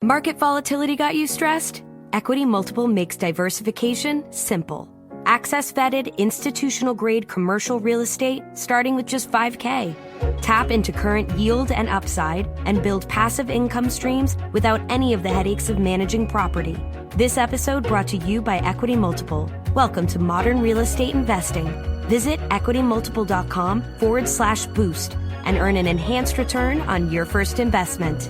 Market volatility got you stressed? Equity Multiple makes diversification simple. Access vetted, institutional-grade commercial real estate starting with just $5K. Tap into current yield and upside and build passive income streams without any of the headaches of managing property. This episode brought to you by Equity Multiple. Welcome to modern real estate investing. Visit equitymultiple.com/boost and earn an enhanced return on your first investment.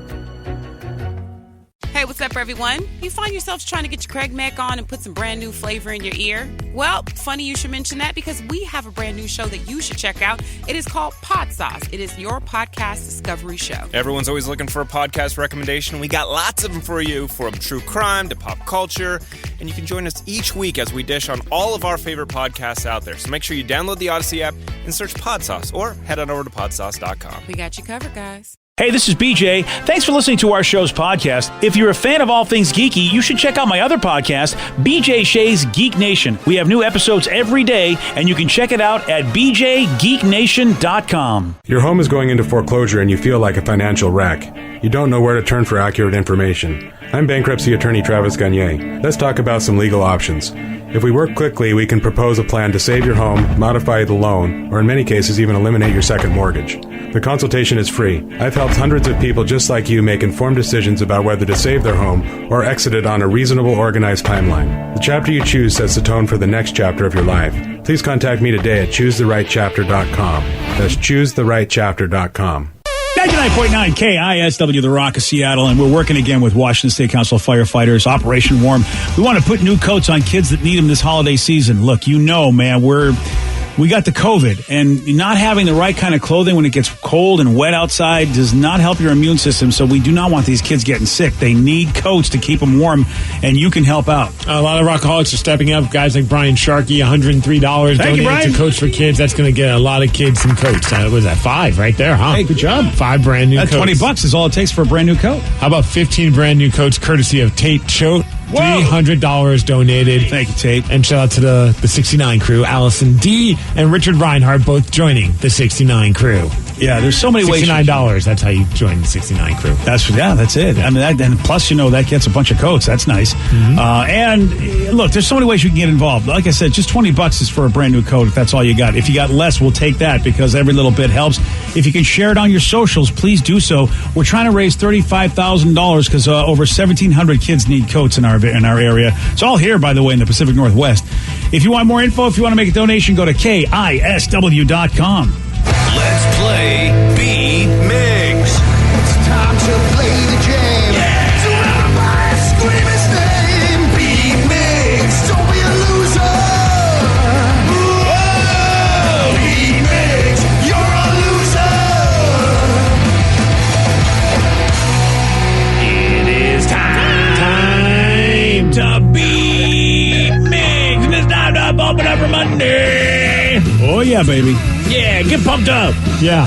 Hey, what's up, everyone? You find yourselves trying to get your Craig Mack on and put some brand new flavor in your ear? Well, funny you should mention that because we have a brand new show that you should check out. It is called Pod Sauce. It is your podcast discovery show. Everyone's always looking for a podcast recommendation. We got lots of them for you, from true crime to pop culture. And you can join us each week as we dish on all of our favorite podcasts out there. So make sure you download the Odyssey app and search Pod Sauce or head on over to podsauce.com. We got you covered, guys. Hey, this is BJ. Thanks for listening to our show's podcast. If you're a fan of all things geeky, you should check out my other podcast, BJ Shea's Geek Nation. We have new episodes every day, and you can check it out at bjgeeknation.com. Your home is going into foreclosure and you feel like a financial wreck. You don't know where to turn for accurate information. I'm bankruptcy attorney Travis Gagne. Let's talk about some legal options. If we work quickly, we can propose a plan to save your home, modify the loan, or in many cases even eliminate your second mortgage. The consultation is free. I've helped hundreds of people just like you make informed decisions about whether to save their home or exit it on a reasonable, organized timeline. The chapter you choose sets the tone for the next chapter of your life. Please contact me today at choosetherightchapter.com. That's choosetherightchapter.com. 99.9 KISW, The Rock of Seattle, and we're working again with Washington State Council firefighters, Operation Warm. We want to put new coats on kids that need them this holiday season. Look, you know, man, we got the COVID, and not having the right kind of clothing when it gets cold and wet outside does not help your immune system, so we do not want these kids getting sick. They need coats to keep them warm, and you can help out. A lot of Rockaholics are stepping up. Guys like Brian Sharkey, $103 donated to Coats for Kids. That's going to get a lot of kids some coats. What was that, 5 right there, huh? Hey, good job. 5 brand new coats. $20 is all it takes for a brand new coat. How about 15 brand new coats courtesy of Tate Choate? $300 donated. Thank you, Tate. And shout out to the 69 crew, Allison D. and Richard Reinhardt, both joining the 69 crew. Yeah, there's so many ways. $69. That's how you join the 69 crew. That's it. I mean, and plus, that gets a bunch of coats. That's nice. Mm-hmm. And look, there's so many ways you can get involved. Like I said, just $20 is for a brand new coat if that's all you got. If you got less, we'll take that because every little bit helps. If you can share it on your socials, please do so. We're trying to raise $35,000 because over 1,700 kids need coats in our area. It's all here, by the way, in the Pacific Northwest. If you want more info, if you want to make a donation, go to KISW.com. Let's play B-Migs. It's time to play the game. Yeah! So everybody scream his name. B-Migs, don't be a loser. Whoa! B-Migs, you're a loser. It is time to be Migs. It's time to bump it up for Monday. Oh, yeah, baby. Yeah, get pumped up. Yeah.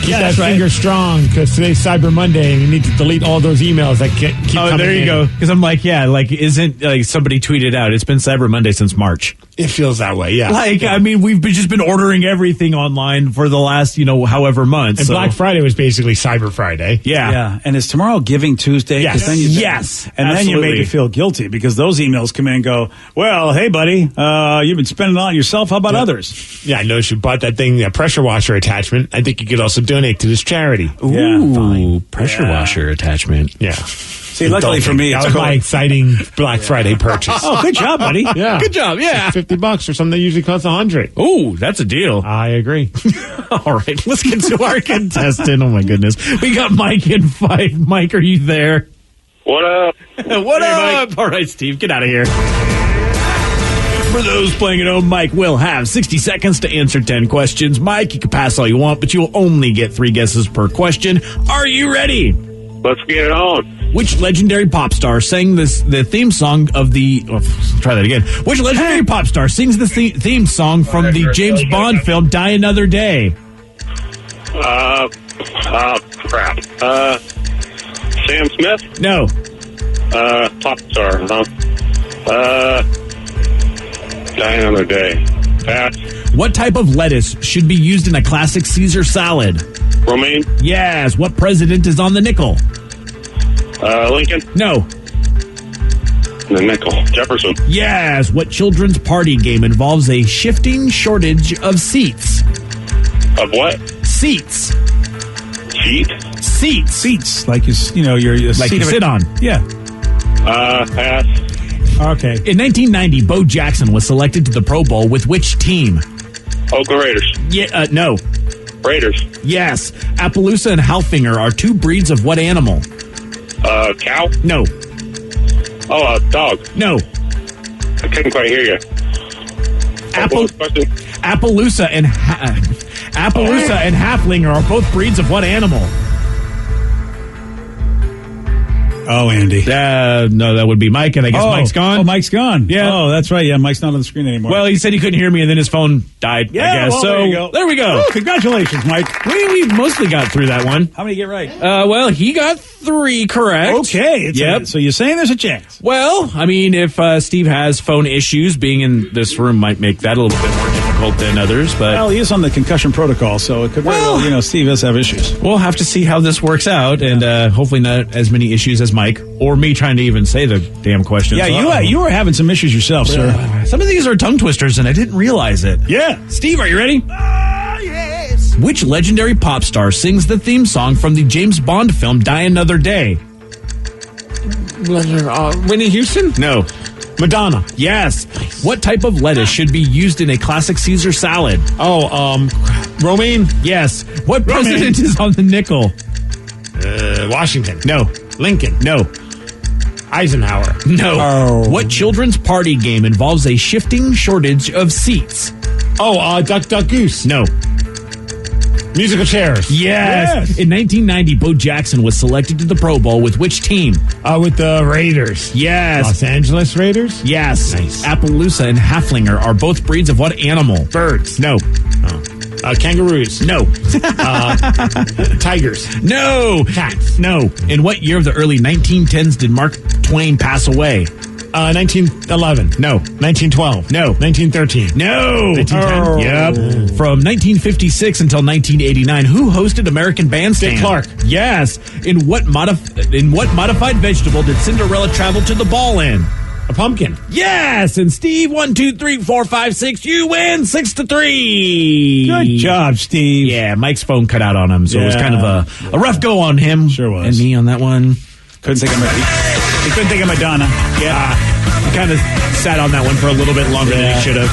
Keep that finger strong because today's Cyber Monday and you need to delete all those emails that keep coming in. Oh, there you go. Because I'm like, isn't somebody tweeted out, it's been Cyber Monday since March. It feels that way, yeah. I mean, we've just been ordering everything online for the last, however months. And Black Friday was basically Cyber Friday. Yeah. And is tomorrow Giving Tuesday? Yes. Then then you make me feel guilty because those emails come in and go, well, hey, buddy, you've been spending it on yourself. How about others? Yeah, I noticed you bought that thing, a pressure washer attachment. I think you could also donate to this charity. Ooh, pressure washer attachment. Yeah. See, luckily for me, that was my exciting Black Friday purchase. Oh, good job, buddy. Yeah. Good job, yeah. $50 for something that usually costs $100. Ooh, that's a deal. I agree. All right, let's get to our contestant. Oh, my goodness. We got Mike in 5. Mike, are you there? What up? What up? Mike. All right, Steve, get out of here. For those playing at home, Mike will have 60 seconds to answer 10 questions. Mike, you can pass all you want, but you'll only get 3 guesses per question. Are you ready? Let's get it on. Which legendary pop star sang the theme song of the... try that again. Which legendary pop star sings the theme song from the James Bond film Die Another Day? Crap. Sam Smith? No. Pop star, huh? Die Another Day. Pass. What type of lettuce should be used in a classic Caesar salad? Romaine? Yes. What president is on the nickel? Lincoln. No. The nickel. Jefferson. Yes. What children's party game involves a shifting shortage of seats? Of what? Seats. Seat? Seats. Seats, like your Like seat you of sit on. Yeah. Pass. Okay. In 1990, Bo Jackson was selected to the Pro Bowl with which team? Oakland Raiders. Yeah. No. Raiders. Yes. Appaloosa and Halfinger are two breeds of what animal? Cow? No. Oh, dog. No. I couldn't quite hear you. Appaloosa and Halflinger are both breeds of what animal? Oh, Andy. No, that would be Mike, and I guess Mike's gone. Oh, Mike's gone. Yeah. Oh, that's right. Yeah, Mike's not on the screen anymore. Well, he said he couldn't hear me, and then his phone died, yeah, I guess. well, so there you go. There we go. Woo, congratulations, Mike. We mostly got through that one. How many get right? Well, he got 3 correct. Okay. Yep. So you're saying there's a chance? Well, I mean, if Steve has phone issues, being in this room might make that a little bit more difficult than others. But Well, he is on the concussion protocol, so it could very well, Steve does have issues. we'll have to see how this works out, and hopefully not as many issues as Mike or me trying to even say the damn questions. Yeah, you were having some issues yourself, sir. Some of these are tongue twisters, and I didn't realize it. Yeah. Steve, are you ready? Yes. Which legendary pop star sings the theme song from the James Bond film Die Another Day? Whitney Houston? No. Madonna. Yes. What type of lettuce should be used in a classic Caesar salad? Romaine? Yes. What president is on the nickel? Washington. No. Lincoln. No. Eisenhower. No. Oh. What children's party game involves a shifting shortage of seats? Duck, Duck, Goose. No. Musical chairs. Yes. In 1990, Bo Jackson was selected to the Pro Bowl with which team? With the Raiders. Yes. Los Angeles Raiders? Yes. Nice. Appaloosa and Halflinger are both breeds of what animal? Birds. No. Kangaroos. No. Tigers. No. Cats. No. In what year of the early 1910s did Mark Twain pass away? 1911. No. 1912. No. 1913. No. 1910. Yep. From 1956 until 1989, who hosted American Bandstand? Dick Clark. Yes. In what modified vegetable did Cinderella travel to the ball in? A pumpkin. Yes. And Steve, 1, 2, 3, 4, 5, 6. You win 6-3. Good job, Steve. Yeah, Mike's phone cut out on him, so it was Yeah. kind of a rough go on him. Sure was. And me on that one. Couldn't think of he couldn't think of Madonna. Yeah. He kind of sat on that one for a little bit longer than he should have.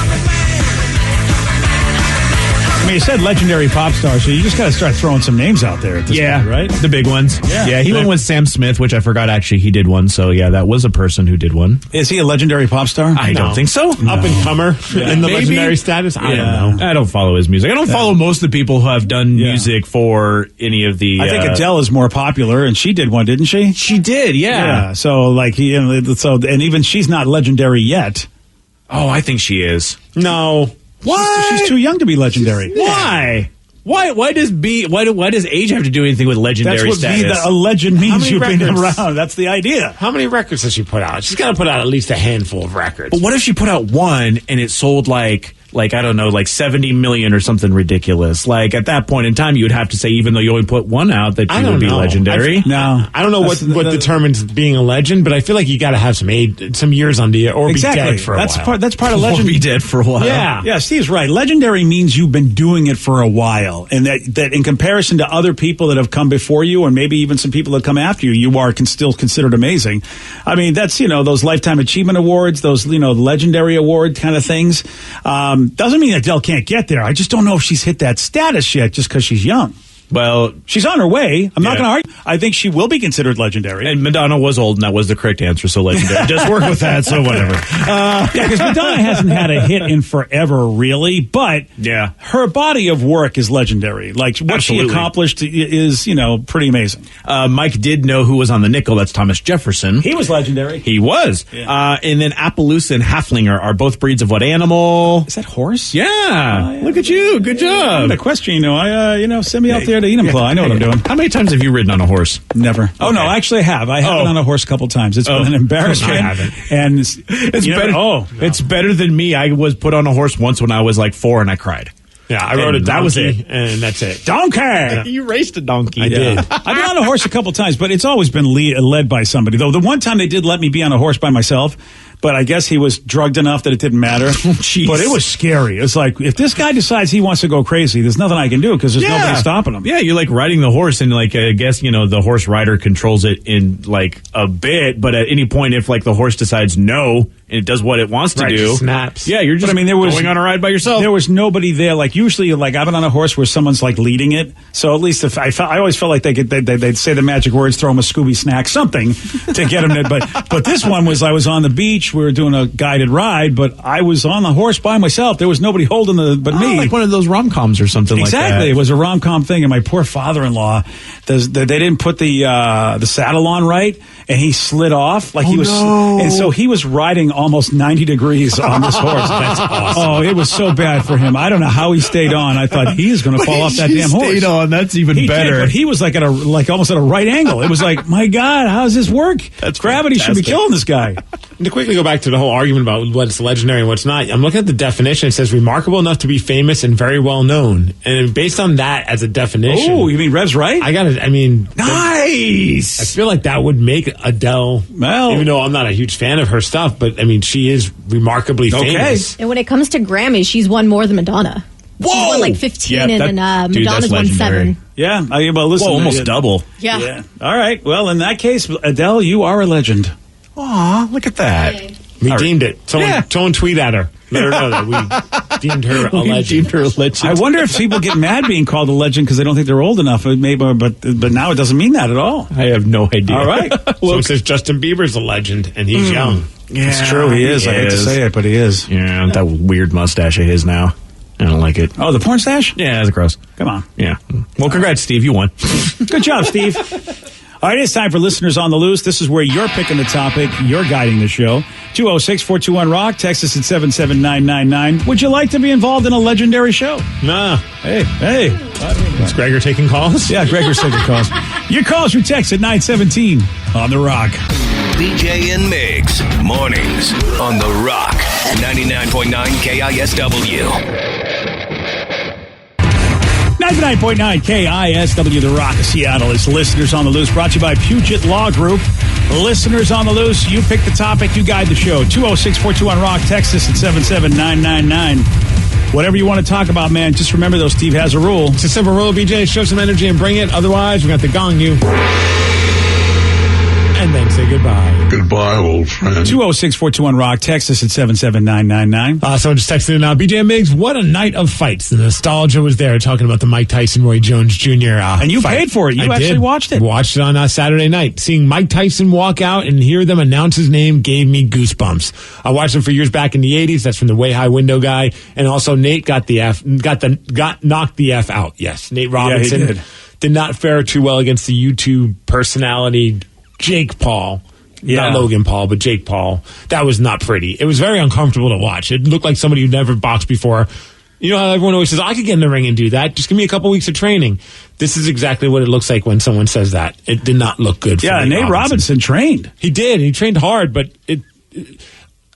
I mean, you said legendary pop star, so you just got to start throwing some names out there at this point, right? The big ones. Yeah. He went with Sam Smith, which I forgot actually he did one. So, yeah, that was a person who did one. Is he a legendary pop star? I don't think so. Up and comer in the Maybe. legendary status? I don't know. I don't follow his music. I don't follow most of the people who have done music for any of the... I think Adele is more popular, and she did one, didn't she? She did, yeah. So, like, and even she's not legendary yet. Oh, I think she is. No. What? She's too young to be legendary. Why? Why does age have to do anything with legendary That's what status? a legend means. many You've been records? around. That's the idea. How many records has she put out? She's got to put out at least a handful of records. But what if she put out one and it sold like I don't know, like 70 million or something ridiculous? Like at that point in time, you would have to say, even though you only put one out, that you would be legendary. No, I don't know what determines being a legend, but I feel like you got to have some years under you, or be dead for a while. That's part of legend. Or be dead for a while. Yeah, Steve's right. Legendary means you've been doing it for a while, and that in comparison to other people that have come before you, or maybe even some people that come after you, you are still considered amazing. I mean, that's those Lifetime Achievement Awards, those legendary award kind of things. Doesn't mean Adele can't get there. I just don't know if she's hit that status yet, just because she's young. Well, she's on her way. I'm not going to argue. I think she will be considered legendary. And Madonna was old, and that was the correct answer, so legendary. Just work with that, so whatever. Because Madonna hasn't had a hit in forever, really, but her body of work is legendary. Like, what she accomplished is, pretty amazing. Mike did know who was on the nickel. That's Thomas Jefferson. He was legendary. He was. Yeah. And then Appaloosa and Halflinger are both breeds of what animal? Is that horse? Yeah. Look at you. Good job. The question, send me out there to Enumclaw. I know what I'm doing. How many times have you ridden on a horse? Never. Oh, no, actually I have. I have been on a horse a couple times. It's been an embarrassment. I haven't. And it's better. It's better than me. I was put on a horse once when I was like 4 and I cried. Yeah, I rode a donkey, that was it. and that's it. Donkey! Yeah. You raced a donkey. I did. I've been on a horse a couple times, but it's always been led by somebody. Though the one time they did let me be on a horse by myself, but I guess he was drugged enough that it didn't matter. But it was scary. It's like, if this guy decides he wants to go crazy, there's nothing I can do because there's nobody stopping him. Yeah, you're like riding the horse, and like I guess the horse rider controls it in like a bit, but at any point, if like the horse decides no and it does what it wants to do, snaps. Yeah, you're just going on a ride by yourself. There was nobody there. Like usually, like I've been on a horse where someone's like leading it. So at least if I always felt like they'd say the magic words, throw him a Scooby snack, something to get him there. But this one was, I was on the beach. We were doing a guided ride, but I was on the horse by myself. There was nobody holding but me. Like one of those rom-coms or something like that. Exactly. It was a rom-com thing, and my poor father-in-law, they didn't put the saddle on right, and he slid off like he was, and so he was riding almost 90 degrees on this horse. That's awesome. Oh, it was so bad for him. I don't know how he stayed on. I thought he's going to fall off that damn horse. Stayed on. That's even better. But he was like almost at a right angle. It was like, my God, how does this work? That's gravity should be killing this guy. To quickly go back to the whole argument about what's legendary and what's not, I'm looking at the definition. It says remarkable enough to be famous and very well known. And based on that as a definition. Oh, you mean Rev's right? Nice. I feel like that would make Adele, even though I'm not a huge fan of her stuff, but I mean, she is remarkably famous. And when it comes to Grammys, she's won more than Madonna. Whoa! She's won like 15 and Madonna's won 7. Yeah. Well, listen. Almost double. Yeah. All right. Well, in that case, Adele, you are a legend. Aw, look at that. We deemed it. Someone tweet at her. Let her know that we deemed her a legend. I wonder if people get mad being called a legend because they don't think they're old enough. Maybe, but now it doesn't mean that at all. I have no idea. All right. So it says Justin Bieber's a legend, and he's young. Yeah, it's true. He is. I hate to say it, but he is. Yeah, that weird mustache of his now. I don't like it. Oh, the porn stash? Yeah, it's gross. Come on. Yeah. Well, congrats, Steve. You won. Good job, Steve. All right, it's time for Listeners on the Loose. This is where you're picking the topic. You're guiding the show. 206-421-ROCK. Text us at 77999. Would you like to be involved in a legendary show? Nah. Hey. Is Gregor taking calls? Yeah, Gregor's taking calls. Your calls, your text at 917 on The Rock. BJ and Migs, mornings on The Rock, 99.9 KISW. 99.9 KISW, The Rock of Seattle. It's Listeners on the Loose, brought to you by Puget Law Group. Listeners on the Loose, you pick the topic, you guide the show. 206-421-ROCK, text us at 77999. Whatever you want to talk about, man, just remember though, Steve has a rule. It's a simple rule, BJ. Show some energy and bring it. Otherwise, we got to gong you. And then say goodbye. Goodbye, old friend. 206-421-ROCK. Text us at 77999. Someone just texted in now. BJ Miggs, what a night of fights. The nostalgia was there talking about the Mike Tyson-Roy Jones Jr. And you paid for it. You actually watched it. Watched it on Saturday night. Seeing Mike Tyson walk out and hear them announce his name gave me goosebumps. I watched him for years back in the 80s. That's from the Way High Window guy. And also Nate got knocked the F out. Yes, Nate Robinson yeah, he did not fare too well against the YouTube personality Jake Paul. Yeah. Not Logan Paul, but Jake Paul. That was not pretty. It was very uncomfortable to watch. It looked like somebody who'd never boxed before. You know how everyone always says, I could get in the ring and do that. Just give me a couple weeks of training. This is exactly what it looks like when someone says that. It did not look good for Nate Robinson trained. He did. He trained hard, but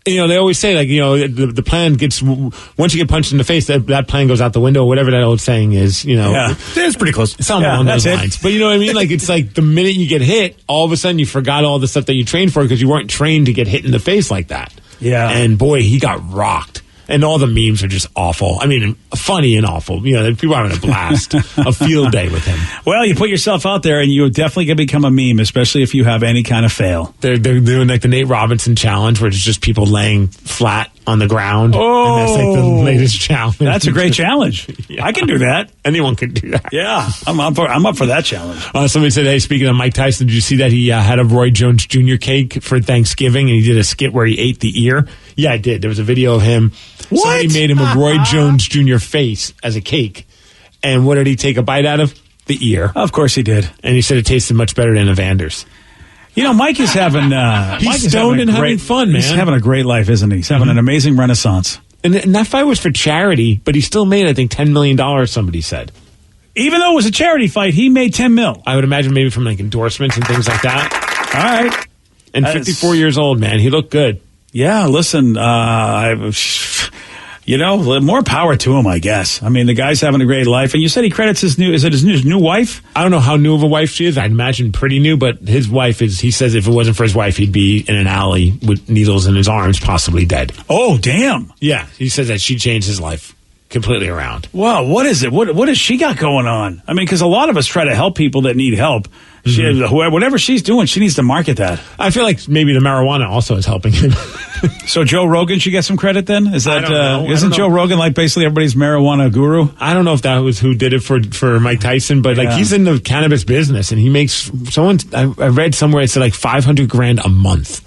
they always say, like, the plan gets, once you get punched in the face, that plan goes out the window, whatever that old saying is, Yeah. It's pretty close. Something along those lines. But you know what I mean? Like, it's like the minute you get hit, all of a sudden you forgot all the stuff that you trained for because you weren't trained to get hit in the face like that. Yeah. And boy, he got rocked. And all the memes are just awful. I mean, funny and awful. People are having a blast, a field day with him. Well, you put yourself out there, and you're definitely going to become a meme, especially if you have any kind of fail. They're doing like the Nate Robinson challenge, where it's just people laying flat on the ground. Oh, and that's like the latest challenge. That's a great challenge. Yeah. I can do that. Anyone can do that. Yeah, I'm up for that challenge. Somebody said, hey, speaking of Mike Tyson, did you see that he had a Roy Jones Jr. cake for Thanksgiving, and he did a skit where he ate the ear? Yeah, I did. There was a video of him. What? Somebody made him a Roy Jones Jr. face as a cake. And what did he take a bite out of? The ear. Of course he did. And he said it tasted much better than Evander's. Mike is having... he's stoned and having fun, man. He's having a great life, isn't he? He's having an amazing renaissance. And that fight was for charity, but he still made, I think, $10 million, somebody said. Even though it was a charity fight, he made $10 million. I would imagine maybe from like endorsements and things like that. All right. And 54 years old, man. He looked good. Yeah, listen, more power to him, I guess. I mean, the guy's having a great life. And you said he credits his new wife? I don't know how new of a wife she is. I'd imagine pretty new, but his wife he says if it wasn't for his wife, he'd be in an alley with needles in his arms, possibly dead. Oh, damn. Yeah, he says that she changed his life completely around. Wow, what is it? What has she got going on? I mean, because a lot of us try to help people that need help. Whatever she's doing, she needs to market that. I feel like maybe the marijuana also is helping him. So Joe Rogan should get some credit then? Is that isn't Joe Rogan like basically everybody's marijuana guru? I don't know if that was who did it for Mike Tyson, but like he's in the cannabis business and he makes I read somewhere it said like $500,000 a month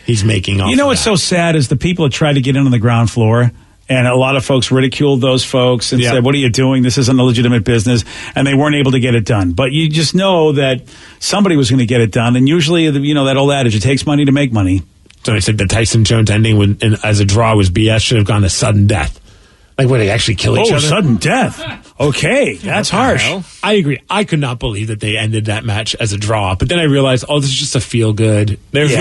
he's making off. What's so sad is the people that try to get in on the ground floor. And a lot of folks ridiculed those folks and said, what are you doing? This isn't a legitimate business. And they weren't able to get it done. But you just know that somebody was going to get it done. And usually, that old adage, it takes money to make money. So I said the Tyson-Jones ending as a draw was BS, should have gone to sudden death. Like, where they actually kill each other? Oh, sudden death. Okay, that's harsh. I agree. I could not believe that they ended that match as a draw. But then I realized, this is just a feel-good. There's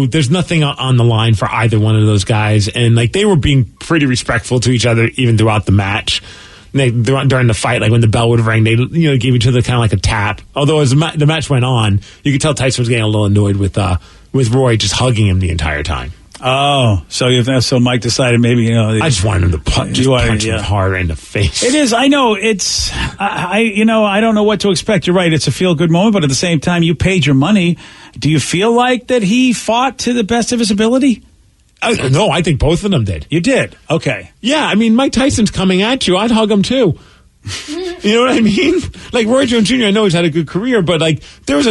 there's nothing on the line for either one of those guys. And, like, they were being pretty respectful to each other even throughout the match. During the fight, like when the bell would ring, they gave each other kind of like a tap. Although as the match went on, you could tell Tyson was getting a little annoyed with Roy just hugging him the entire time. Oh, so Mike decided maybe, I just wanted him to punch him hard in the face. It is. I know. It's. I don't know what to expect. You're right. It's a feel good moment, but at the same time, you paid your money. Do you feel like that he fought to the best of his ability? No, I think both of them did. You did? Okay. Yeah, I mean, Mike Tyson's coming at you. I'd hug him too. You know what I mean? Like Roy Jones Jr., I know he's had a good career, but like there was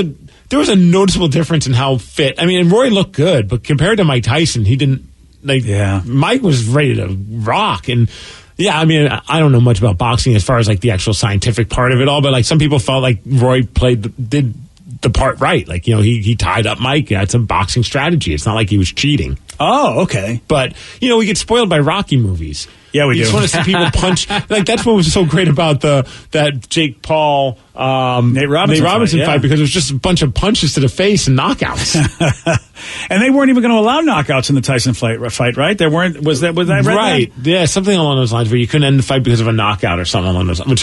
a noticeable difference in how fit. I mean, and Roy looked good, but compared to Mike Tyson, he didn't. Mike was ready to rock. And yeah, I mean, I don't know much about boxing as far as like the actual scientific part of it all, but like some people felt like Roy did the part right. Like, he tied up Mike. That's a boxing strategy. It's not like he was cheating. Oh, okay. But, we get spoiled by Rocky movies. Yeah, we do. You just want to see people punch. Like, that's what was so great about that Jake Paul Nate Robinson fight, because it was just a bunch of punches to the face and knockouts. And they weren't even going to allow knockouts in the Tyson fight, right? There weren't. Was that right? Yeah, something along those lines where you couldn't end the fight because of a knockout or something along those lines, which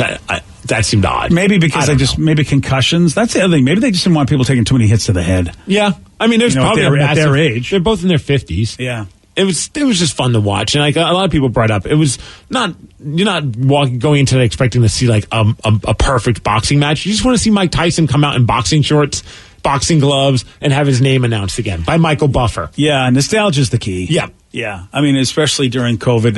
that seemed odd. Maybe because maybe concussions. That's the other thing. Maybe they just didn't want people taking too many hits to the head. Yeah, I mean, there's probably at their age. They're both in their 50s. Yeah. It was just fun to watch, and like a lot of people brought up, it was you're not going into it expecting to see like a perfect boxing match. You just want to see Mike Tyson come out in boxing shorts, boxing gloves, and have his name announced again by Michael Buffer. Yeah, nostalgia's the key. Yeah. Yeah, I mean, especially during COVID,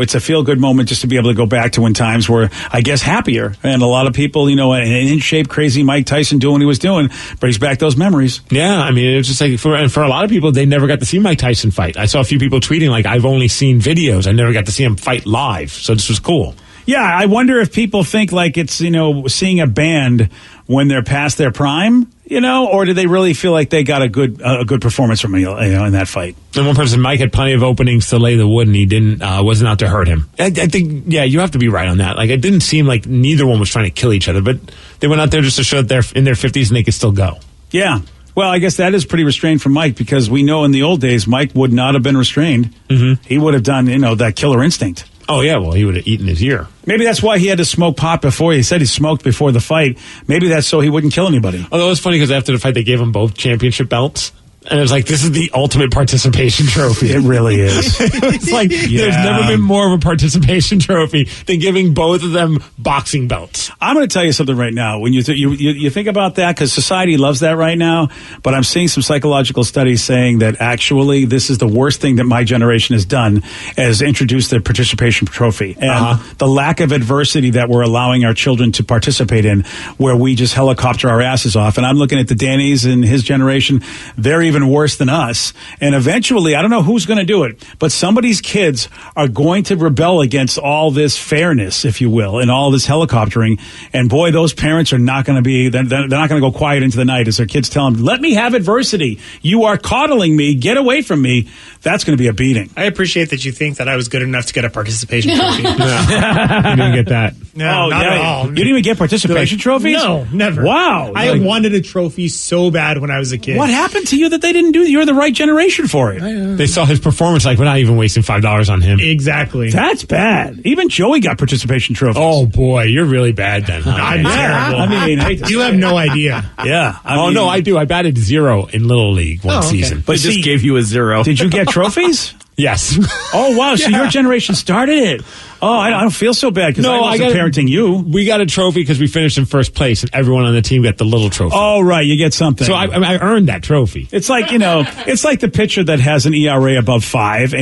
it's a feel-good moment just to be able to go back to when times were, I guess, happier. And a lot of people, an in-shape, crazy Mike Tyson doing what he was doing brings back those memories. Yeah, I mean, it was just like, for a lot of people, they never got to see Mike Tyson fight. I saw a few people tweeting, like, I've only seen videos. I never got to see him fight live. So this was cool. Yeah, I wonder if people think like it's, seeing a band when they're past their prime, or do they really feel like they got a good performance from in that fight? And one person, Mike, had plenty of openings to lay the wood, and he wasn't out to hurt him. I think, yeah, you have to be right on that. Like, it didn't seem like neither one was trying to kill each other, but they went out there just to show that they're in their 50s and they could still go. Yeah. Well, I guess that is pretty restrained from Mike, because we know in the old days Mike would not have been restrained. Mm-hmm. He would have done, that killer instinct. Oh, yeah, well, he would have eaten his ear. Maybe that's why he had to smoke pot before. He said he smoked before the fight. Maybe that's so he wouldn't kill anybody. Although it's funny because after the fight, they gave him both championship belts. And it was like, this is the ultimate participation trophy. It really is. It's like, there's never been more of a participation trophy than giving both of them boxing belts. I'm going to tell you something right now. When you think about that, because society loves that right now, but I'm seeing some psychological studies saying that actually this is the worst thing that my generation has done, is introduce the participation trophy. And the lack of adversity that we're allowing our children to participate in, where we just helicopter our asses off. And I'm looking at the Dannies and his generation. They're even worse than us. And eventually, I don't know who's going to do it, but somebody's kids are going to rebel against all this fairness, if you will, and all this helicoptering. And boy, those parents are not going to they're not going to go quiet into the night as their kids tell them, let me have adversity. You are coddling me. Get away from me. That's going to be a beating. I appreciate that you think that I was good enough to get a participation trophy. You didn't get that. No, not at all. You didn't even get participation trophies? No, never. Wow. I wanted a trophy so bad when I was a kid. What happened to you that that they didn't do it. You're the right generation for it. They saw his performance, like, we're not even wasting $5 on him. Exactly. That's bad. Even Joey got participation trophies. Oh, boy, you're really bad then. Huh? I'm terrible. I mean, you have no idea. Yeah. No, I do. I batted 0 in Little League one season. But just gave you a 0. Did you get trophies? Yes. Oh, wow. So your generation started it. Oh, I don't feel so bad because I wasn't parenting you. We got a trophy because we finished in first place, and everyone on the team got the little trophy. Oh, right. You get something. So I earned that trophy. It's like, it's like the pitcher that has an ERA above 5,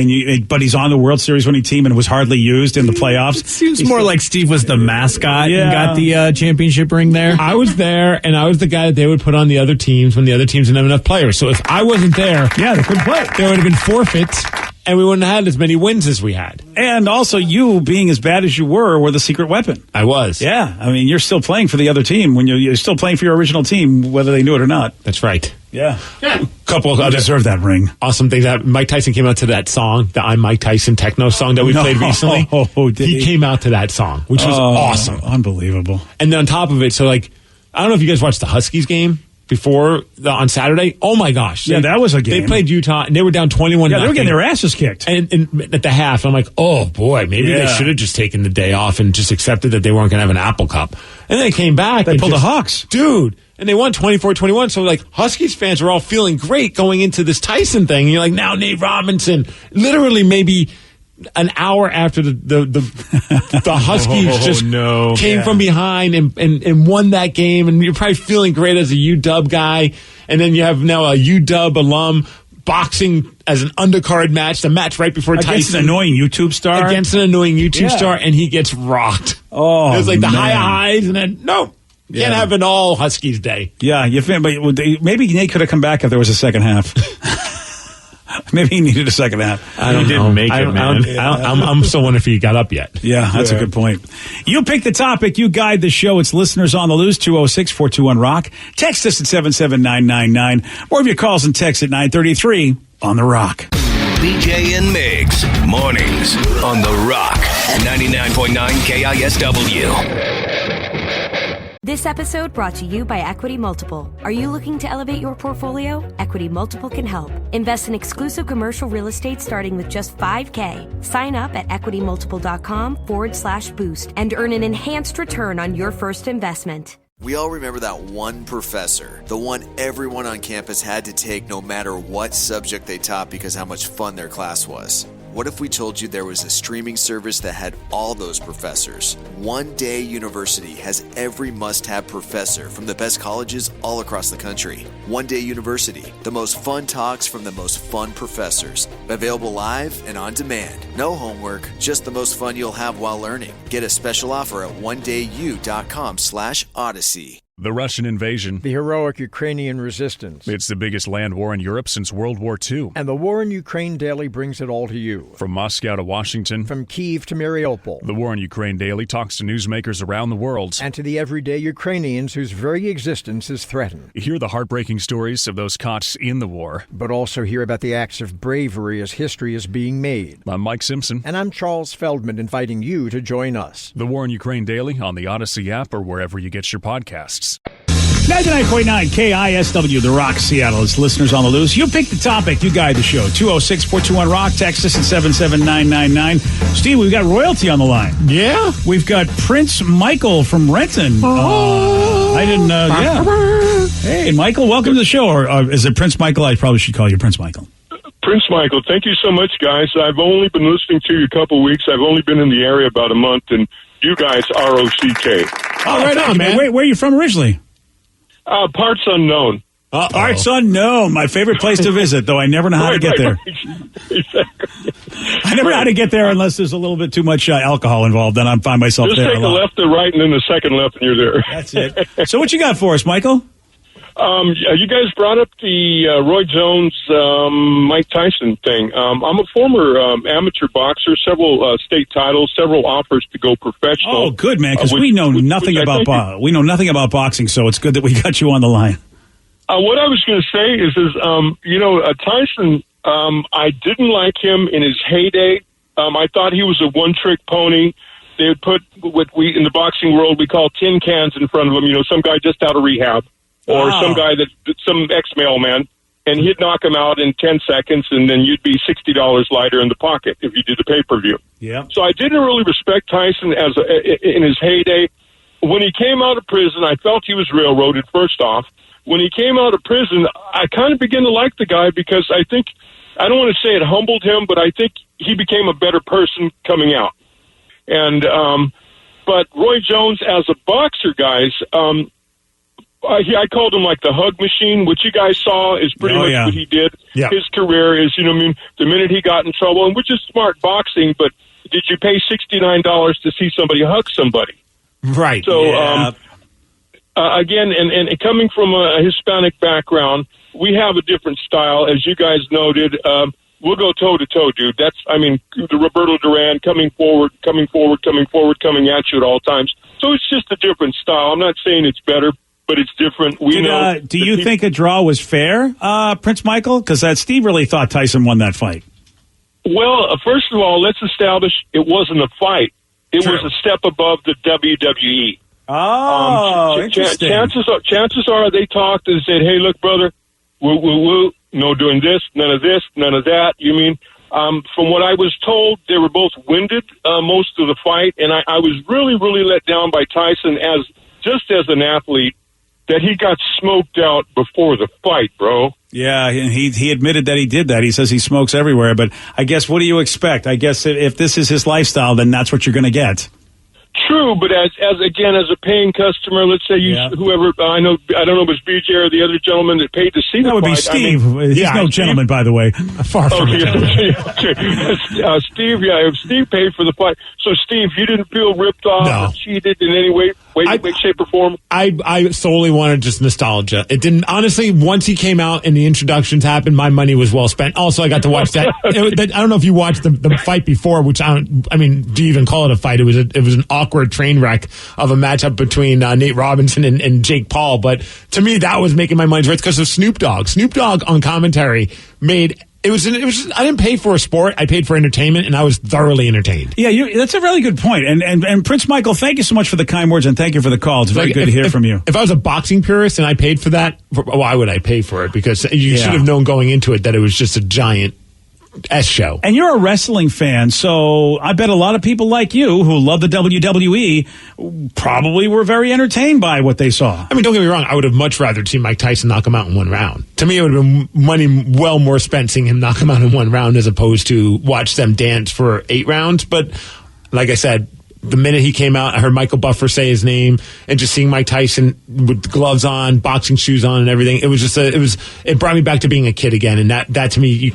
but he's on the World Series winning team and was hardly used in the playoffs. It seems more like Steve was the mascot and got the championship ring there. I was there, and I was the guy that they would put on the other teams when the other teams didn't have enough players. So if I wasn't there, they couldn't play. There would have been forfeits. And we wouldn't have had as many wins as we had. And also, you being as bad as you were the secret weapon. I was. Yeah. I mean, you're still playing for the other team when you're still playing for your original team, whether they knew it or not. That's right. Yeah. Couple of deserve that ring. Awesome things. Mike Tyson came out to that song, the I'm Mike Tyson techno song that we played recently. He came out to that song, which was awesome. Unbelievable. And then on top of it, so like, I don't know if you guys watched the Huskies game on Saturday. Oh my gosh. Yeah, that was a game. They played Utah and they were down 21-0. Yeah, they were getting their asses kicked. And at the half, I'm like, oh boy, maybe they should have just taken the day off and just accepted that they weren't going to have an Apple Cup. And then they came back. They pulled the Hawks. Dude. And they won 24-21. So like Huskies fans were all feeling great going into this Tyson thing. And you're like, now Nate Robinson, literally maybe an hour after the Huskies came from behind and won that game, and you're probably feeling great as a UW guy, and then you have now a UW alum boxing as an undercard match, the match right before Tyson. Against an annoying YouTube star? Against an annoying YouTube star, and he gets rocked. Oh, it was like the high highs, and then, no. Can't have an all Huskies day. Yeah, but maybe Nate could have come back if there was a second half. Maybe he needed a second half. I don't know. Didn't make it, man. I'm still wondering if he got up yet. Yeah, that's a good point. You pick the topic. You guide the show. It's listeners on the loose, 206-421-ROCK. Text us at 77999. More of your calls and texts at 933 on The Rock. BJ and Migs, mornings on The Rock, 99.9 KISW. This episode brought to you by Equity Multiple. Are you looking to elevate your portfolio? Equity Multiple can help. Invest in exclusive commercial real estate starting with just $5K. Sign up at equitymultiple.com/boost and earn an enhanced return on your first investment. We all remember that one professor, the one everyone on campus had to take no matter what subject they taught because how much fun their class was. What if we told you there was a streaming service that had all those professors? One Day University has every must-have professor from the best colleges all across the country. One Day University, the most fun talks from the most fun professors. Available live and on demand. No homework, just the most fun you'll have while learning. Get a special offer at ondayu.com/odyssey. The Russian invasion. The heroic Ukrainian resistance. It's the biggest land war in Europe since World War II. And the War in Ukraine Daily brings it all to you. From Moscow to Washington. From Kyiv to Mariupol. The War in Ukraine Daily talks to newsmakers around the world. And to the everyday Ukrainians whose very existence is threatened. Hear the heartbreaking stories of those caught in the war. But also hear about the acts of bravery as history is being made. I'm Mike Simpson. And I'm Charles Feldman, inviting you to join us. The War in Ukraine Daily on the Odyssey app or wherever you get your podcasts. 99.9 KISW, The Rock, Seattle. It's listeners on the loose. You pick the topic. You guide the show. 206-421-ROCK. Text us at 77999. Steve, we've got royalty on the line. Yeah? We've got Prince Michael from Renton. I didn't, yeah. Hey, Michael, welcome to the show. Or is it Prince Michael? I probably should call you Prince Michael. Prince Michael, thank you so much, guys. I've only been listening to you a couple weeks. I've only been in the area about a month, and you guys, ROCK. Oh, right on, man. Where are you from originally? Parts unknown. Parts unknown. My favorite place to visit, though I never know how to get there. Exactly. I never know how to get there unless there's a little bit too much alcohol involved. Then I find myself Just there. Just take a left and right, and then the second left, and you're there. That's it. So what you got for us, Michael? You guys brought up the Roy Jones, Mike Tyson thing. I'm a former amateur boxer, several state titles, several offers to go professional. Oh, good, man, because we know nothing about boxing, so it's good that we got you on the line. What I was going to say is Tyson, I didn't like him in his heyday. I thought he was a one-trick pony. They would put what we, in the boxing world, we call tin cans in front of him, some guy just out of rehab. Or some guy some ex-mailman, and he'd knock him out in 10 seconds, and then you'd be $60 lighter in the pocket if you did the pay-per-view. Yeah. So I didn't really respect Tyson in his heyday. When he came out of prison, I felt he was railroaded, first off. When he came out of prison, I kind of began to like the guy because I think, I don't want to say it humbled him, but I think he became a better person coming out. And, but Roy Jones, as a boxer, guys, I called him like the hug machine. What you guys saw is pretty much what he did. Yeah. His career is, the minute he got in trouble, and which is smart boxing, but did you pay $69 to see somebody hug somebody? Right. So, again, and coming from a Hispanic background, we have a different style, as you guys noted. We'll go toe-to-toe, dude. That's, the Roberto Duran coming forward, coming at you at all times. So it's just a different style. I'm not saying it's better, but it's different. Do you think a draw was fair, Prince Michael? Because Steve really thought Tyson won that fight. Well, first of all, let's establish it wasn't a fight. It was a step above the WWE. Oh, interesting. Chances are they talked and said, hey, look, brother, woo, no doing this, none of that. From what I was told, they were both winded most of the fight, and I was really, really let down by Tyson as an athlete that he got smoked out before the fight, bro. Yeah, and he admitted that he did that. He says he smokes everywhere, but I guess what do you expect? I guess if this is his lifestyle, then that's what you're going to get. True, but as a paying customer, let's say whoever I don't know if it was BJ or the other gentleman that paid to see the fight. That would be Steve. He's no gentleman, by the way. Far from a gentleman. Okay. Steve, if Steve paid for the fight, so Steve, you didn't feel ripped off or cheated in any way, shape, or form? I solely wanted just nostalgia. It didn't, honestly, once he came out and the introductions happened, my money was well spent. Also, I got to watch that. I don't know if you watched the fight before, which do you even call it a fight? It was an awkward train wreck of a matchup between Nate Robinson and Jake Paul. But to me, that was making my money's worth because of Snoop Dogg. Snoop Dogg on commentary made it was. I didn't pay for a sport. I paid for entertainment, and I was thoroughly entertained. Yeah, that's a really good point. And Prince Michael, thank you so much for the kind words, and thank you for the call. It's very good to hear from you. If I was a boxing purist and I paid for that, why would I pay for it? Because you should have known going into it that it was just a giant S show. And you're a wrestling fan, so I bet a lot of people like you who love the WWE probably were very entertained by what they saw. Don't get me wrong, I would have much rather seen Mike Tyson knock him out in one round. To me, it would have been money well more spent seeing him knock him out in one round as opposed to watch them dance for 8 rounds. But like I said, the minute he came out, I heard Michael Buffer say his name, and just seeing Mike Tyson with gloves on, boxing shoes on, and everything. It was just it brought me back to being a kid again, and that to me,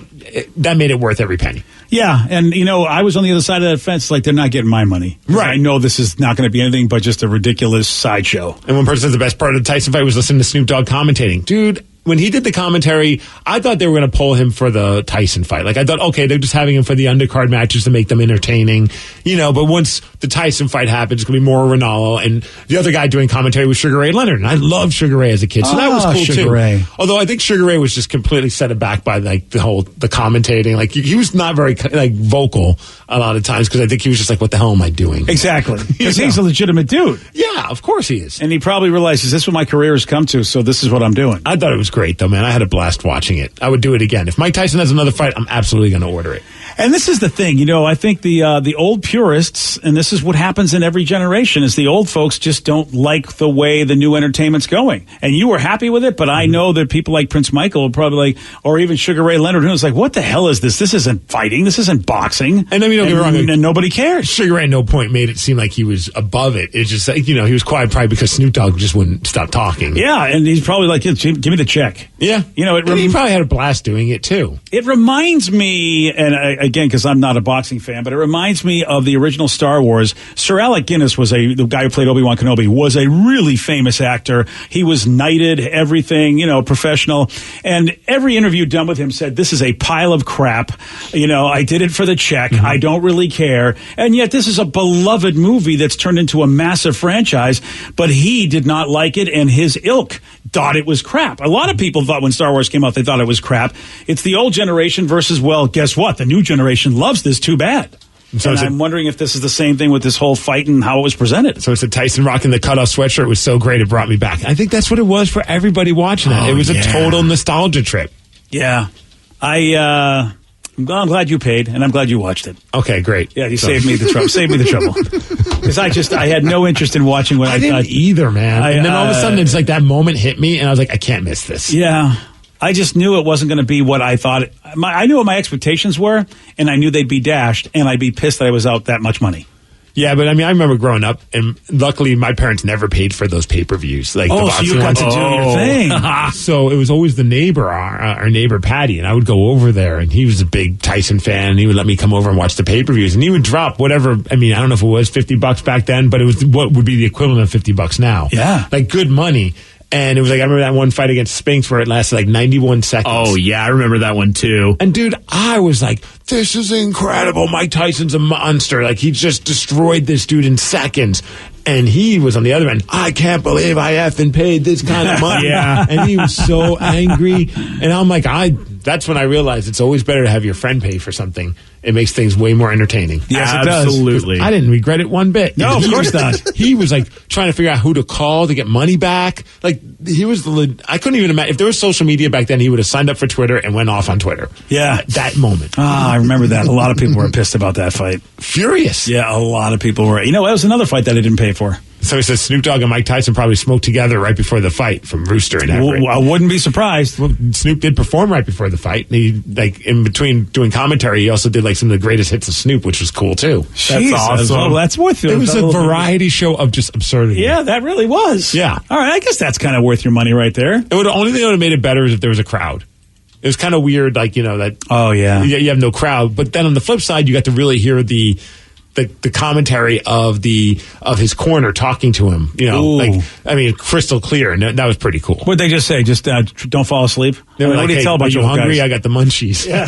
that made it worth every penny. Yeah, and I was on the other side of that fence, like they're not getting my money. Right. I know this is not going to be anything but just a ridiculous sideshow. And one person said the best part of the Tyson fight was listening to Snoop Dogg commentating. Dude, when he did the commentary, I thought they were going to pull him for the Tyson fight. Like, I thought, okay, they're just having him for the undercard matches to make them entertaining, but once the Tyson fight happens, it's going to be more Ronaldo. And the other guy doing commentary was Sugar Ray Leonard. And I loved Sugar Ray as a kid, so that was cool, Sugar too. Ray. Although I think Sugar Ray was just completely set aback by, the commentating. Like, he was not very, vocal a lot of times, because I think he was just like, what the hell am I doing? Exactly. Because he's a legitimate dude. Yeah, of course he is. And he probably realizes this is what my career has come to, so this is what I'm doing. I thought it was great, though, man. I had a blast watching it. I would do it again. If Mike Tyson has another fight, I'm absolutely going to order it. And this is the thing, I think the old purists, and this is what happens in every generation, is the old folks just don't like the way the new entertainment's going. And you were happy with it, but I know that people like Prince Michael will probably or even Sugar Ray Leonard, who's like, what the hell is this? This isn't fighting. This isn't boxing. And don't get me wrong. And nobody cares. Sugar Ray at no point made it seem like he was above it. It's just like, he was quiet probably because Snoop Dogg just wouldn't stop talking. Yeah, and he's probably like, give me the check. Yeah. He probably had a blast doing it, too. It reminds me, and again, because I'm not a boxing fan, but it reminds me of the original Star Wars. Sir Alec Guinness the guy who played Obi-Wan Kenobi, was a really famous actor. He was knighted, everything, professional. And every interview done with him said, this is a pile of crap. I did it for the check. I don't really care. And yet this is a beloved movie that's turned into a massive franchise, but he did not like it, and his ilk thought it was crap. A lot of people thought when Star Wars came out, they thought it was crap. It's the old generation versus, well, guess what? The new generation loves this too bad. So I'm wondering if this is the same thing with this whole fight and how it was presented. So it's a Tyson rocking the cutoff sweatshirt. It was so great, it brought me back. I think that's what it was for everybody watching that. It was a total nostalgia trip. Yeah. I'm glad you paid, and I'm glad you watched it. Okay, great. Yeah, you saved me the trouble. Saved me the trouble. Because I had no interest in watching what I didn't thought either, man. And then all of a sudden, it's like that moment hit me, and I was like, I can't miss this. Yeah. I just knew it wasn't going to be what I thought. I knew what my expectations were, and I knew they'd be dashed, and I'd be pissed that I was out that much money. Yeah, but I mean, I remember growing up, and luckily my parents never paid for those pay-per-views. Like the so you got to do your thing. So it was always the neighbor, our neighbor Patty, and I would go over there, and he was a big Tyson fan, and he would let me come over and watch the pay-per-views, and he would drop whatever. I mean, I don't know if it was $50 back then, but it was what would be the equivalent of $50 now. Yeah, like good money. And it was like, I remember that one fight against Spinks where it lasted like 91 seconds. Oh, yeah, I remember that one too. And dude, I was like, this is incredible. Mike Tyson's a monster. Like, he just destroyed this dude in seconds. And he was on the other end. I can't believe I effing paid this kind of money. Yeah. And he was so angry. And I'm like, that's when I realized it's always better to have your friend pay for something. It makes things way more entertaining. Yes, it does. Absolutely. I didn't regret it one bit. No, of course not. He was like trying to figure out who to call to get money back. Like, he was I couldn't even imagine. If there was social media back then, he would have signed up for Twitter and went off on Twitter. Yeah. At that moment. I remember that. A lot of people were pissed about that fight. Furious. Yeah, a lot of people were. You know, that was another fight that I didn't pay for. So he says Snoop Dogg and Mike Tyson probably smoked together right before the fight from Rooster and Everett. I wouldn't be surprised. Well, Snoop did perform right before the fight. And he, like, in between doing commentary, he also did like some of the greatest hits of Snoop, which was cool too. Jeez, that's awesome. Well, that's worth it. It was a variety show of just absurdity. Yeah, that really was. Yeah. All right, I guess that's kind of worth your money right there. It would only thing that would have made it better is if there was a crowd. It was kind of weird, like, you know, that. Oh yeah. You have no crowd, but then on the flip side, you got to really hear the commentary of his corner talking to him, you know, like, I mean, crystal clear, and that was pretty cool. What'd they just say? Just don't fall asleep? They were what like, do you tell a bunch are of you hungry? guys? I got the munchies. Yeah.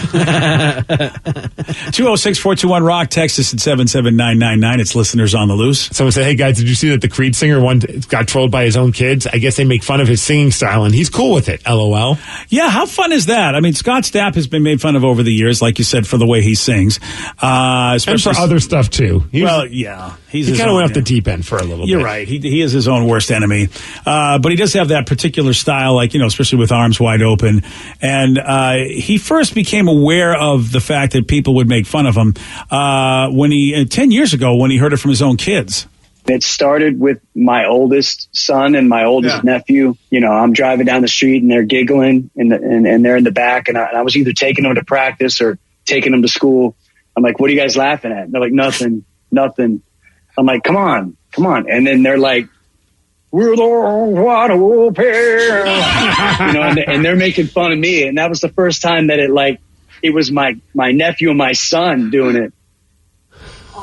206-421-ROCK, text us at 77999. It's listeners on the loose. Someone said, hey guys, did you see that the Creed singer got trolled by his own kids? I guess they make fun of his singing style, and he's cool with it, LOL. Yeah, how fun is that? I mean, Scott Stapp has been made fun of over the years, like you said, for the way he sings. And for other stuff, too. Yeah. He kind of went off the deep end for a little bit. You're right. He is his own worst enemy. But he does have that particular style, like, you know, especially with arms wide open. And he first became aware of the fact that people would make fun of him 10 years ago when he heard it from his own kids. It started with my oldest son and my oldest nephew. You know, I'm driving down the street and they're giggling and they're in the back. And I was either taking them to practice or taking them to school. I'm like, what are you guys laughing at? And they're like, nothing. I'm like, come on. And then they're like, we're the white old pair. You know, and they're making fun of me. And that was the first time that it was my nephew and my son doing it.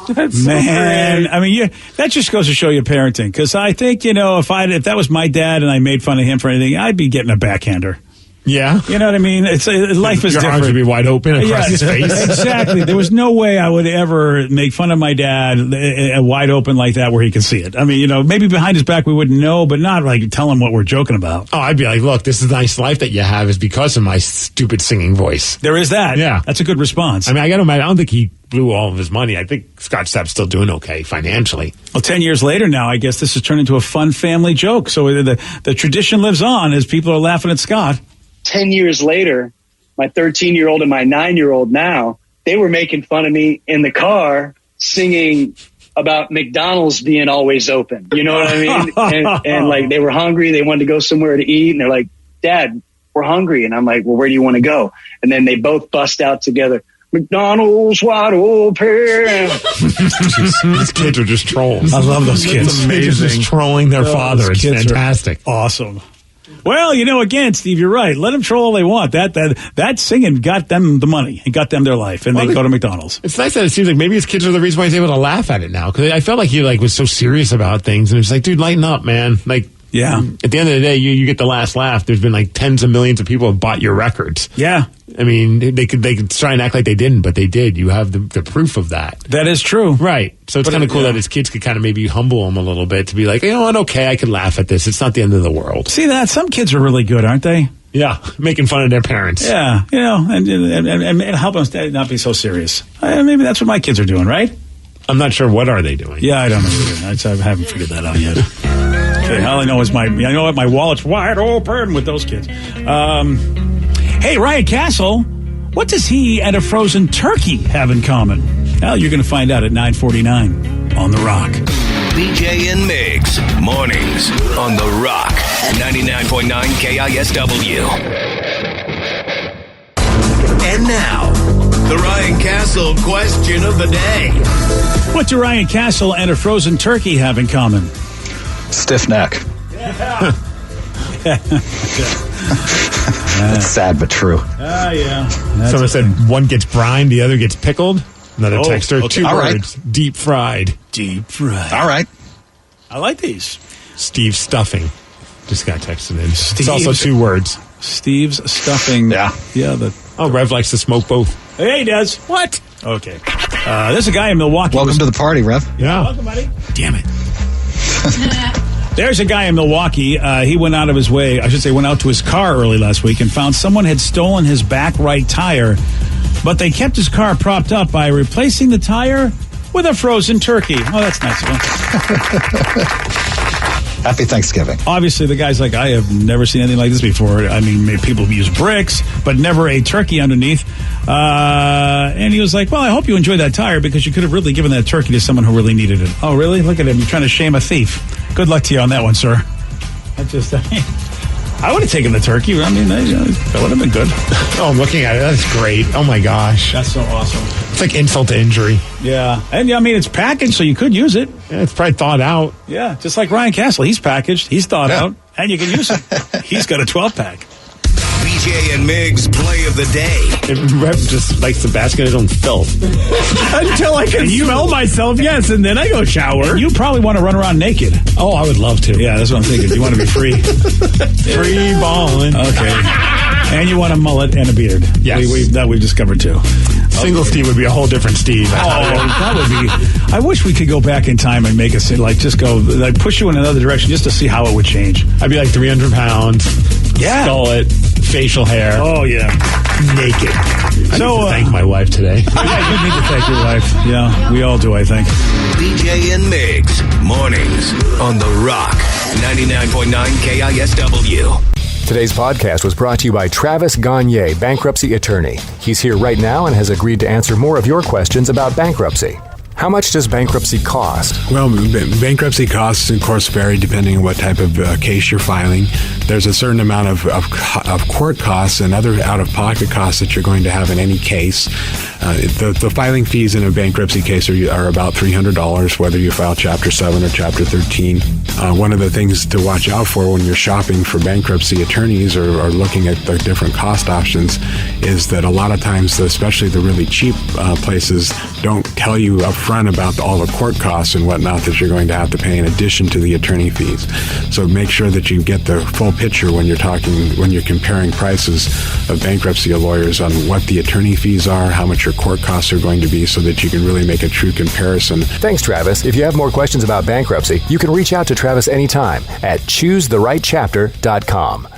That's man, I mean, that just goes to show you parenting. Because I think, you know, if that was my dad and I made fun of him for anything, I'd be getting a backhander. Yeah. You know what I mean? Life is different. Your arms would be wide open across his face. Exactly. There was no way I would ever make fun of my dad wide open like that where he could see it. I mean, you know, maybe behind his back we wouldn't know, but not like tell him what we're joking about. Oh, I'd be like, look, this is the nice life that you have is because of my stupid singing voice. There is that. Yeah. That's a good response. I mean, I got to imagine, I don't think he blew all of his money. I think Scott Stapp's still doing okay financially. Well, 10 years later now, I guess this has turned into a fun family joke. So the tradition lives on as people are laughing at Scott. 10 years later, my 13-year-old and my 9-year-old now, they were making fun of me in the car singing about McDonald's being always open. You know what I mean? And like they were hungry. They wanted to go somewhere to eat. And they're like, Dad, we're hungry. And I'm like, well, where do you want to go? And then they both bust out together. McDonald's wide open. These kids are just trolls. I love those kids. It's amazing. Just trolling their father. It's fantastic. Awesome. Well, you know, again, Steve, you're right. Let them troll all they want. That singing got them the money. It got them their life, and they go to McDonald's. It's nice that it seems like maybe his kids are the reason why he's able to laugh at it now. Because I felt like he was so serious about things, and it's like, dude, lighten up, man. Like, yeah. At the end of the day, you get the last laugh. There's been like tens of millions of people have bought your records. Yeah. I mean, they could try and act like they didn't, but they did. You have the proof of that. That is true. Right. So it's kind of cool that his kids could kind of maybe humble him a little bit to be like, you know what, okay, I can laugh at this. It's not the end of the world. See that? Some kids are really good, aren't they? Yeah, making fun of their parents. Yeah, you know, and help them not be so serious. Maybe that's what my kids are doing, right? I'm not sure. What are they doing? Yeah, I don't know either. I haven't figured that out yet. Okay, all I know is my wallet's wide open with those kids. Hey, Ryan Castle, what does he and a frozen turkey have in common? Well, you're going to find out at 9:49 on The Rock. BJ and Migs, mornings on The Rock, 99.9 KISW. And now, the Ryan Castle question of the day. What do Ryan Castle and a frozen turkey have in common? Stiff neck. Yeah. It's sad but true. Yeah. Someone said one gets brined, the other gets pickled. Another texter, okay. 2 All right. words, deep fried. Deep fried. All right. I like these. Steve stuffing. Just got texted in. Steve's- It's also 2 words. Steve's stuffing. Yeah. Yeah. Rev likes to smoke both. Hey, he does. What? Okay. There's a guy in Milwaukee. Welcome to the party, Rev. Yeah. Welcome, buddy. Damn it. There's a guy in Milwaukee. He went out of his way. I should say went out to his car early last week and found someone had stolen his back right tire. But they kept his car propped up by replacing the tire with a frozen turkey. Oh, that's nice of him. Happy Thanksgiving. Obviously, the guy's like, I have never seen anything like this before. I mean, maybe people use bricks, but never a turkey underneath. And he was like, well, I hope you enjoyed that tire because you could have really given that turkey to someone who really needed it. Oh, really? Look at him. You're trying to shame a thief. Good luck to you on that one, sir. I would have taken the turkey. I mean, that would have been good. Oh, I'm looking at it. That's great. Oh, my gosh. That's so awesome. It's like insult to injury. Yeah. And, I mean, it's packaged, so you could use it. Yeah, it's probably thawed out. Yeah, just like Ryan Castle. He's packaged. He's thawed out. And you can use it. He's got a 12-pack. BJ and Migs play of the day. Rev just likes to bask in his own filth. Until I can smell myself, yes, and then I go shower. You probably want to run around naked. Oh, I would love to. Yeah, that's what I'm thinking. You want to be free. Free balling. Okay. And you want a mullet and a beard. Yes. We've discovered too. Single Steve would be a whole different Steve. That would be. I wish we could go back in time and make us just go like push you in another direction just to see how it would change. I'd be like 300 pounds. Yeah. Skullet, facial hair. Oh yeah. Naked. I need to thank my wife today. Yeah, you need to thank your wife. Yeah, we all do, I think. BJ and Migs, mornings on The Rock, 99.9 KISW. Today's podcast was brought to you by Travis Gagne, bankruptcy attorney. He's here right now and has agreed to answer more of your questions about bankruptcy. How much does bankruptcy cost? Well, bankruptcy costs, of course, vary depending on what type of case you're filing. There's a certain amount of court costs and other out-of-pocket costs that you're going to have in any case. The filing fees in a bankruptcy case are about $300, whether you file Chapter 7 or Chapter 13. One of the things to watch out for when you're shopping for bankruptcy attorneys or looking at the different cost options is that a lot of times, especially the really cheap places, don't tell you up front about all the court costs and whatnot that you're going to have to pay in addition to the attorney fees. So make sure that you get the full picture when you're comparing prices of bankruptcy lawyers on what the attorney fees are, how much your court costs are going to be, so that you can really make a true comparison. Thanks, Travis. If you have more questions about bankruptcy, you can reach out to Travis anytime at choosetherightchapter.com.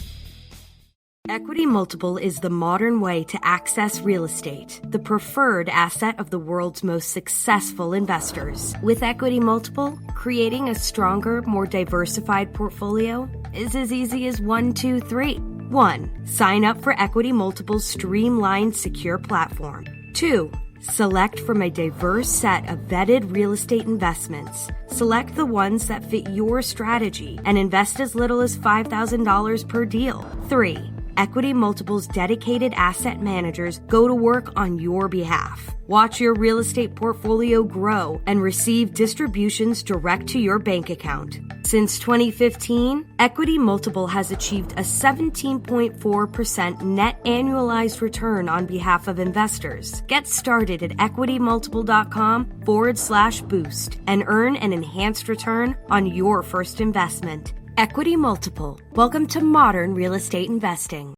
Equity Multiple is the modern way to access real estate, the preferred asset of the world's most successful investors. With Equity Multiple, creating a stronger, more diversified portfolio is as easy as 1, 2, 3. 1. Sign up for Equity Multiple's streamlined, secure platform. 2. Select from a diverse set of vetted real estate investments. Select the ones that fit your strategy and invest as little as $5,000 per deal. 3. Equity Multiple's dedicated asset managers go to work on your behalf. Watch your real estate portfolio grow and receive distributions direct to your bank account. Since 2015, Equity Multiple has achieved a 17.4% net annualized return on behalf of investors. Get started at equitymultiple.com/boost and earn an enhanced return on your first investment. Equity Multiple. Welcome to modern real estate investing.